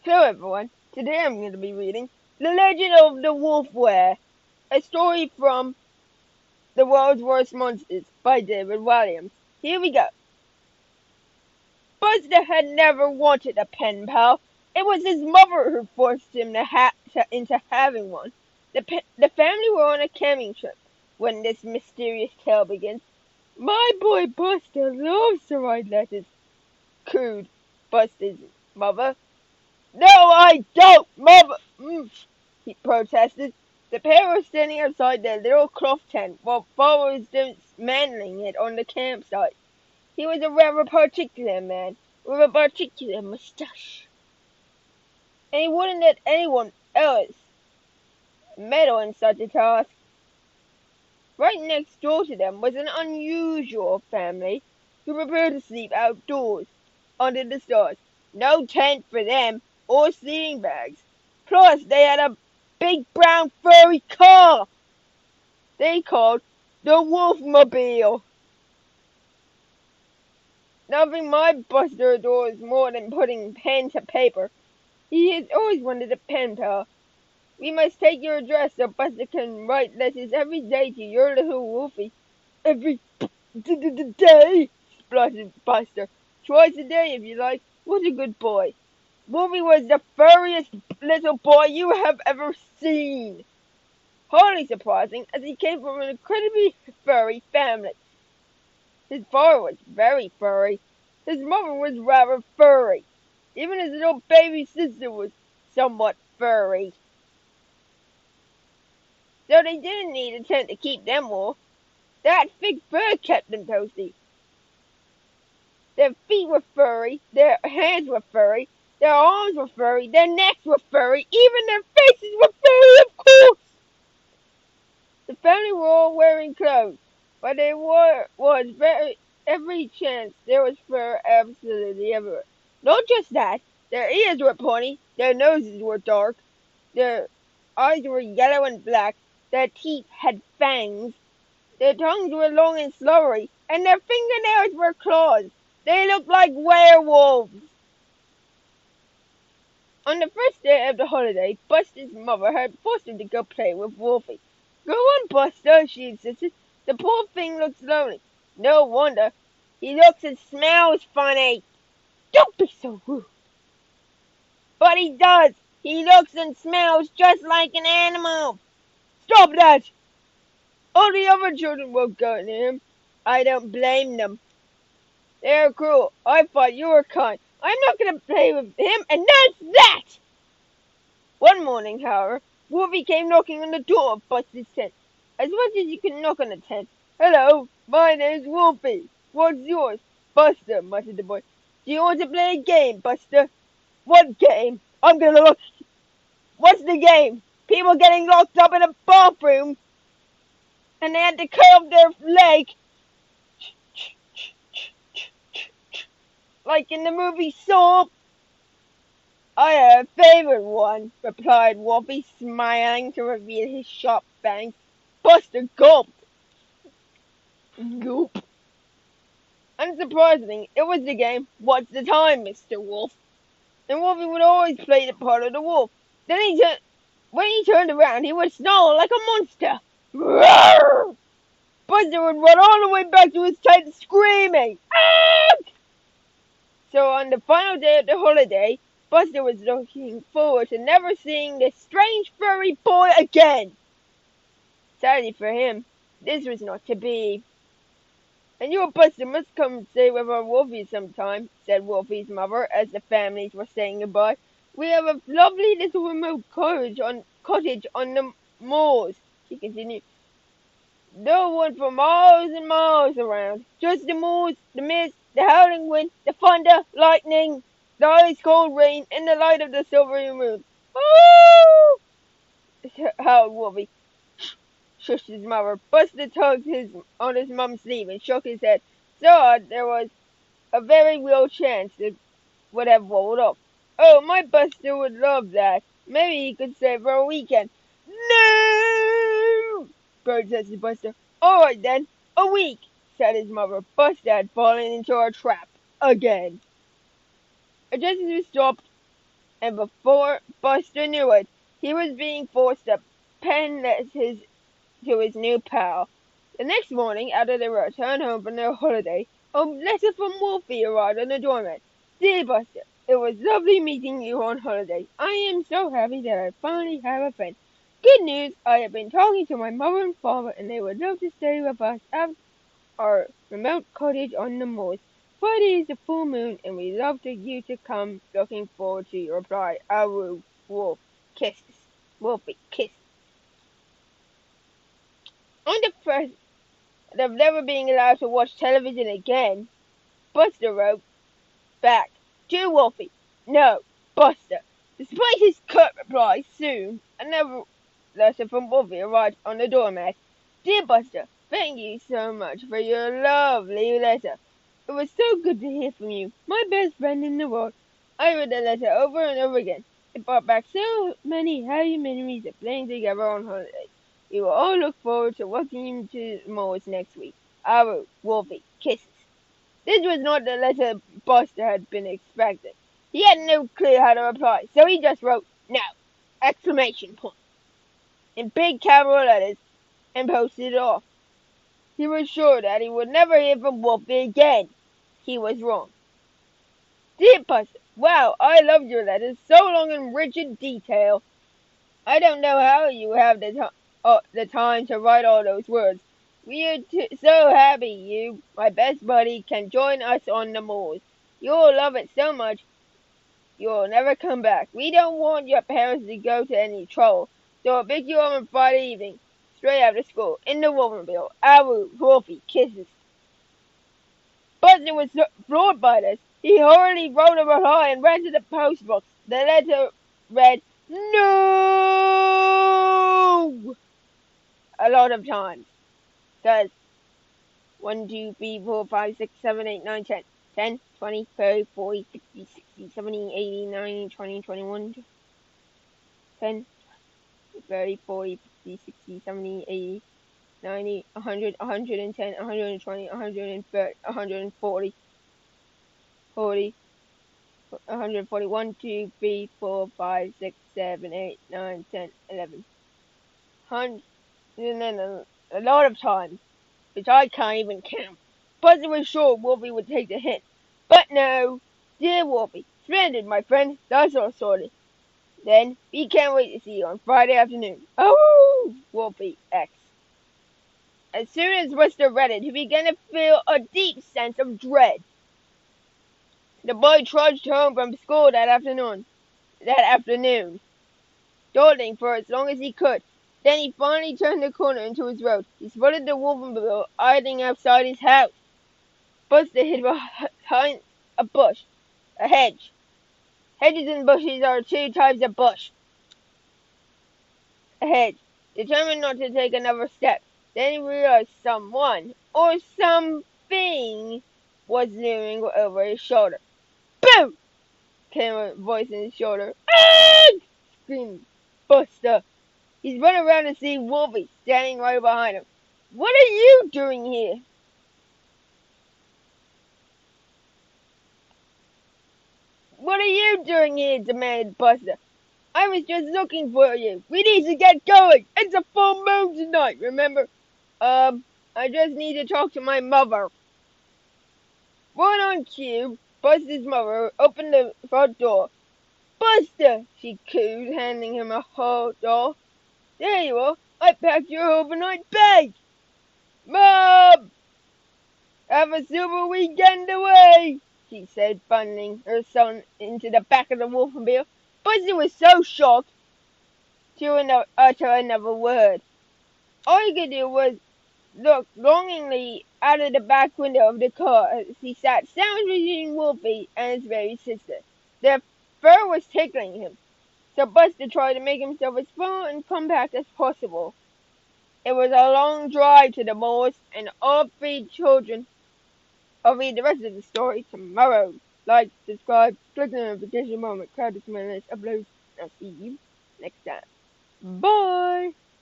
Hello everyone, today I'm going to be reading The Legend of the Wolfwere, a story from The World's Worst Monsters by David Walliams. Here we go. Buster had never wanted a pen pal. It was his mother who forced him into having one. The family were on a camping trip when this mysterious tale begins. My boy Buster loves to write letters, cooed Buster's mother. No, I don't, Mother! He protested. The pair were standing outside their little cloth tent while Father was dismantling it on the campsite. He was a rather particular man with a particular mustache, and he wouldn't let anyone else meddle in such a task. Right next door to them was an unusual family who preferred to sleep outdoors under the stars. No tent for them or sleeping bags. Plus, they had a big brown furry car they called the Wolfmobile. Nothing my Buster adores more than putting pen to paper. He has always wanted a pen pal. We must take your address so Buster can write letters every day to your little Wolfie. Every day, spluttered Buster. Twice a day if you like. What a good boy. Wolfie was the furriest little boy you have ever seen. Hardly surprising, as he came from an incredibly furry family. His father was very furry. His mother was rather furry. Even his little baby sister was somewhat furry. So they didn't need a tent to keep them warm. That thick fur kept them toasty. Their feet were furry, their hands were furry, their arms were furry, their necks were furry, even their faces were furry, of course! The family were all wearing clothes, but there was every chance there was fur absolutely everywhere. Not just that, their ears were pointy, their noses were dark, their eyes were yellow and black, their teeth had fangs, their tongues were long and slobbery, and their fingernails were claws. They looked like werewolves. On the first day of the holiday, Buster's mother had forced him to go play with Wolfie. Go on, Buster, she insisted. The poor thing looks lonely. No wonder. He looks and smells funny. Don't be so rude. But he does. He looks and smells just like an animal. Stop that! All the other children won't go near him. I don't blame them. They're cruel. I thought you were kind. I'm not going to play with him, and that's that! One morning, however, Wolfie came knocking on the door of Buster's tent. As much as you can knock on a tent. Hello, my name's Wolfie. What's yours? Buster, muttered the boy. Do you want to play a game, Buster? What game? I'm gonna look. What's the game? People getting locked up in a bathroom, and they had to curve their leg like in the movie Saw. I have a favorite one, replied Wolfie, smiling to reveal his sharp fangs. Buster gulped. Goop. Unsurprisingly, it was the game, What's the Time, Mr. Wolf? And Wolfie would always play the part of the wolf. Then when he turned around, he would snarl like a monster. Roar! Buster would run all the way back to his tent screaming. Ah! So on the final day of the holiday, Buster was looking forward to never seeing this strange furry boy again. Sadly for him, this was not to be. And you and Buster must come and stay with our Wolfie sometime, said Wolfie's mother as the families were saying goodbye. We have a lovely little remote cottage on the moors, she continued. No one for miles and miles around. Just the moors, the mist, the howling wind, the thunder, lightning, the ice cold rain, and the light of the silvery moon. Oh! howled Wolfie. Shushed his mother. Buster tugged on his mum's sleeve and shook his head. So there was a very real chance it would have rolled off. Oh, my Buster would love that. Maybe he could stay for a weekend. No! protested Buster. All right then, a week, said his mother. Buster had fallen into a trap again. Just as he stopped, and before Buster knew it, he was being forced to pen letters to his new pal. The next morning, after they returned home from their holiday, a letter from Wolfie arrived on the doormat. Dear Buster, it was lovely meeting you on holiday. I am so happy that I finally have a friend. Good news, I have been talking to my mother and father, and they would love to stay with us at our remote cottage on the moors. Friday is the full moon, and we love you to come. Looking forward to your reply. Aru, Wolf, kisses. Wolfie, kisses. On the first of never being allowed to watch television again, Buster wrote back to Wolfie. No, Buster. Despite his curt reply, soon another letter from Wolfie arrived on the doormat. Dear Buster, thank you so much for your lovely letter. It was so good to hear from you, my best friend in the world. I read the letter over and over again. It brought back so many happy memories of playing together on holiday. We will all look forward to walking into the malls next week. Aru, Wolfie, kisses. This was not the letter Buster had been expecting. He had no clue how to reply, so he just wrote, no! Exclamation point! In big capital letters, and posted it off. He was sure that he would never hear from Wolfie again. He was wrong. Dear Buster, wow, I loved your letters, so long and rich in detail. I don't know how you have the time to write all those words. We are so happy you, my best buddy, can join us on the moors. You'll love it so much you'll never come back. We don't want your parents to go to any trouble, so I'll pick you up on Friday evening, straight after school, in the Wolfmobile. Aru, Wolfie, kisses. Buster was floored by this. He hurriedly wrote a reply and ran to the post box. The letter read, No! A lot of times. Because 1, 2, 3, 4, 5, 6, 7, 8, 9, 10. 10, 20, 30, 40, 50, 60, 70, 80, 90, 20, 21, 10, 30, 40, 50, 60, 70, 80, 90, 100, 110, 120, 130, 140, 40, 141, 2, 3, 4, 5, 6, 7, 8, 9, 10, 11. 100, and then a lot of times, which I can't even count. Buster was sure Wolfie would take the hint. But no. Dear Wolfie, splendid, my friend. That's all sorted. Then, we can't wait to see you on Friday afternoon. Oh, Wolfie X. As soon as Buster read it, he began to feel a deep sense of dread. The boy trudged home from school that afternoon, dawdling for as long as he could. Then he finally turned the corner into his road. He spotted the Wolfmobile idling outside his house. Buster hid behind a bush, a hedge. Hedges and bushes are two types of bush. A hedge, determined not to take another step. Then he realized someone or something was looming over his shoulder. Boom! Came a voice in his shoulder. Ah! Screamed Buster. He's run around to see Wolfie standing right behind him. What are you doing here? What are you doing here? Demanded Buster. I was just looking for you. We need to get going. It's a full moon tonight, remember? I just need to talk to my mother. Right on cue, Buster's mother opened the front door. Buster, she cooed, handing him a whole doll. There you are. I packed your overnight bag. Mom! Have a super weekend away, she said, bundling her son into the back of the Wolfmobile. Buster was so shocked to utter another word. All he could do was look longingly out of the back window of the car as he sat sandwiched between Wolfie and his baby sister. Their fur was tickling him, so Buster tried to make himself as full and compact as possible. It was a long drive to the moors, and all three children. I'll read the rest of the story tomorrow. Like, subscribe, click the notification moment, crowd to my list, uploads. I'll see you next time. Bye!